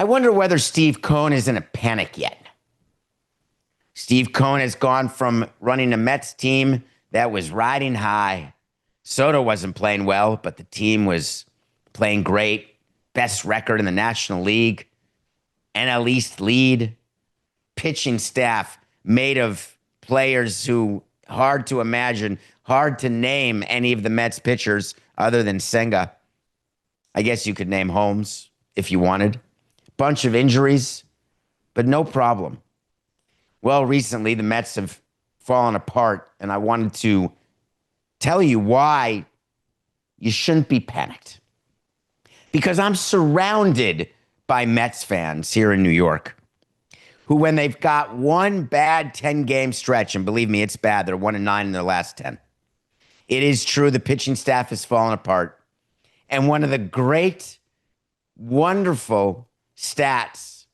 I wonder whether Steve Cohen is in a panic yet. Steve Cohen has gone from running a Mets team that was riding high. Soto wasn't playing well, but the team was playing great. Best record in the National League. NL East lead. Pitching staff made of players who hard to imagine, hard to name any of the Mets pitchers other than Senga. I guess you could name Holmes if you wanted. Bunch of injuries, but no problem. Well, recently the Mets have fallen apart, and I wanted to tell you why you shouldn't be panicked. Because I'm surrounded by Mets fans here in New York who, when they've got one bad 10-game stretch, and believe me, it's bad, they're 1-9 in their last 10. It is true the pitching staff has fallen apart. And one of the great, wonderful stats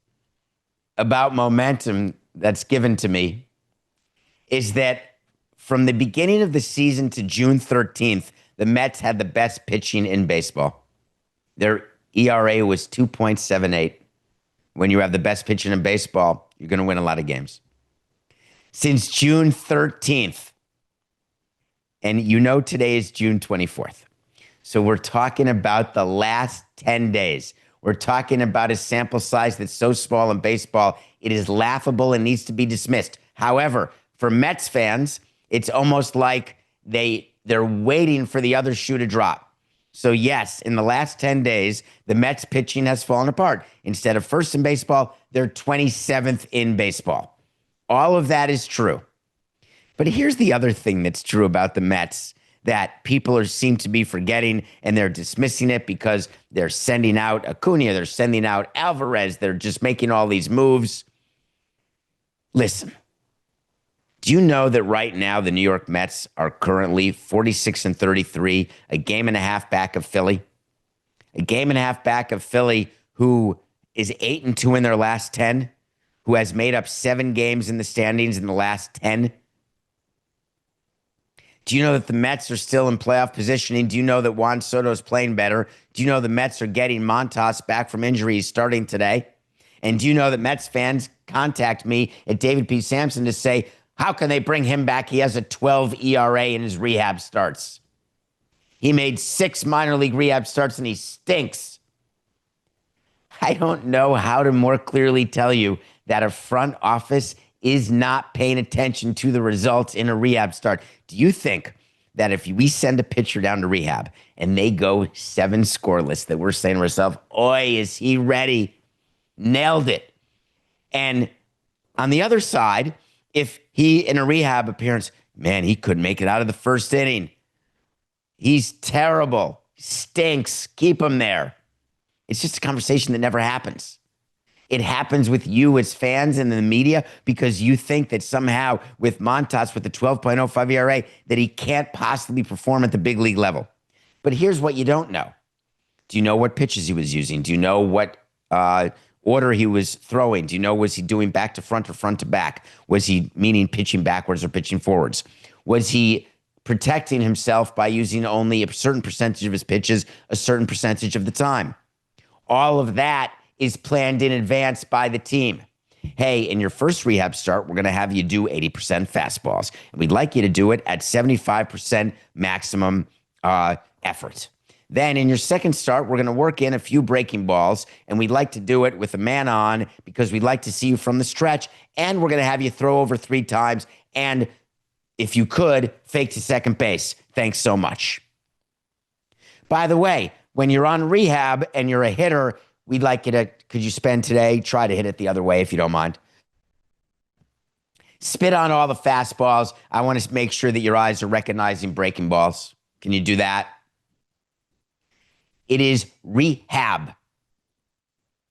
about momentum that's given to me is that from the beginning of the season to June 13th, the Mets had the best pitching in baseball. Their ERA was 2.78. When you have the best pitching in baseball, you're going to win a lot of games. Since June 13th, and you know today is June 24th. So we're talking about the last 10 days. We're talking about a sample size that's so small in baseball, it is laughable and needs to be dismissed. However, for Mets fans, it's almost like they're waiting for the other shoe to drop. So yes, in the last 10 days, the Mets pitching has fallen apart. Instead of first in baseball, they're 27th in baseball. All of that is true. But here's the other thing that's true about the Mets that people seem to be forgetting, and they're dismissing it because they're sending out Acuna, they're sending out Alvarez, they're just making all these moves. Listen, do you know that right now the New York Mets are currently 46-33, a game and a half back of Philly? A game and a half back of Philly, who is 8-2 in their last 10, who has made up 7 games in the standings in the last 10. Do you know that the Mets are still in playoff positioning? Do you know that Juan Soto is playing better? Do you know the Mets are getting Montas back from injuries starting today? And do you know that Mets fans contact me at David P. Samson to say, how can they bring him back? He has a 12 ERA in his rehab starts. He made 6 minor league rehab starts and he stinks. I don't know how to more clearly tell you that a front office is not paying attention to the results in a rehab start. Do you think that if we send a pitcher down to rehab and they go 7 scoreless, that we're saying to ourselves, oi, is he ready? Nailed it. And on the other side, if he, in a rehab appearance, man, he couldn't make it out of the first inning. He's terrible. Stinks. Keep him there. It's just a conversation that never happens. It happens with you as fans and the media because you think that somehow with Montas, with the 12.05 ERA, that he can't possibly perform at the big league level. But here's what you don't know. Do you know what pitches he was using? Do you know what order he was throwing? Do you know, was he doing back to front or front to back? Was he meaning pitching backwards or pitching forwards? Was he protecting himself by using only a certain percentage of his pitches a certain percentage of the time? All of that is planned in advance by the team. Hey, in your first rehab start, we're going to have you do 80% fastballs. And we'd like you to do it at 75% maximum effort. Then in your second start, we're going to work in a few breaking balls, and we'd like to do it with a man on because we'd like to see you from the stretch, and we're going to have you throw over 3 times, and if you could, fake to second base. Thanks so much. By the way, when you're on rehab and you're a hitter, we'd like you to, could you spend today, try to hit it the other way if you don't mind. Spit on all the fastballs. I want to make sure that your eyes are recognizing breaking balls. Can you do that? It is rehab.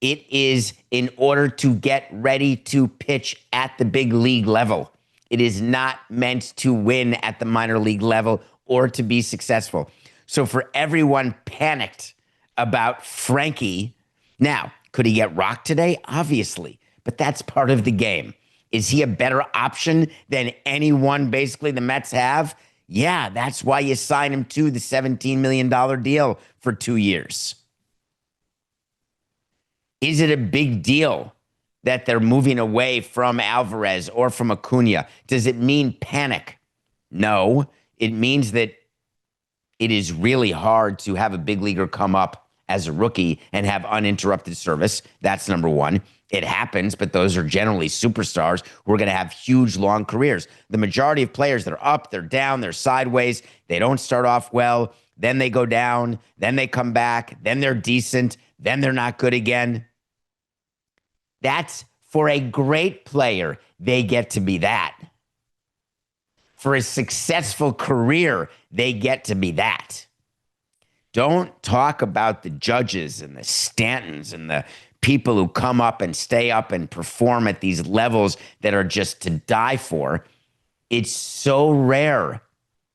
It is in order to get ready to pitch at the big league level. It is not meant to win at the minor league level or to be successful. So for everyone panicked about Frankie, now, could he get rocked today? Obviously, but that's part of the game. Is he a better option than anyone basically the Mets have? Yeah, that's why you sign him to the $17 million deal for 2 years. Is it a big deal that they're moving away from Alvarez or from Acuna? Does it mean panic? No. It means that it is really hard to have a big leaguer come up as a rookie and have uninterrupted service. That's number one. It happens, but those are generally superstars who are going to have huge, long careers. The majority of players that are up, they're down, they're sideways. They don't start off well. Then they go down. Then they come back. Then they're decent. Then they're not good again. That's for a great player. They get to be that. For a successful career, they get to be that. Don't talk about the judges and the Stantons and the people who come up and stay up and perform at these levels that are just to die for. It's so rare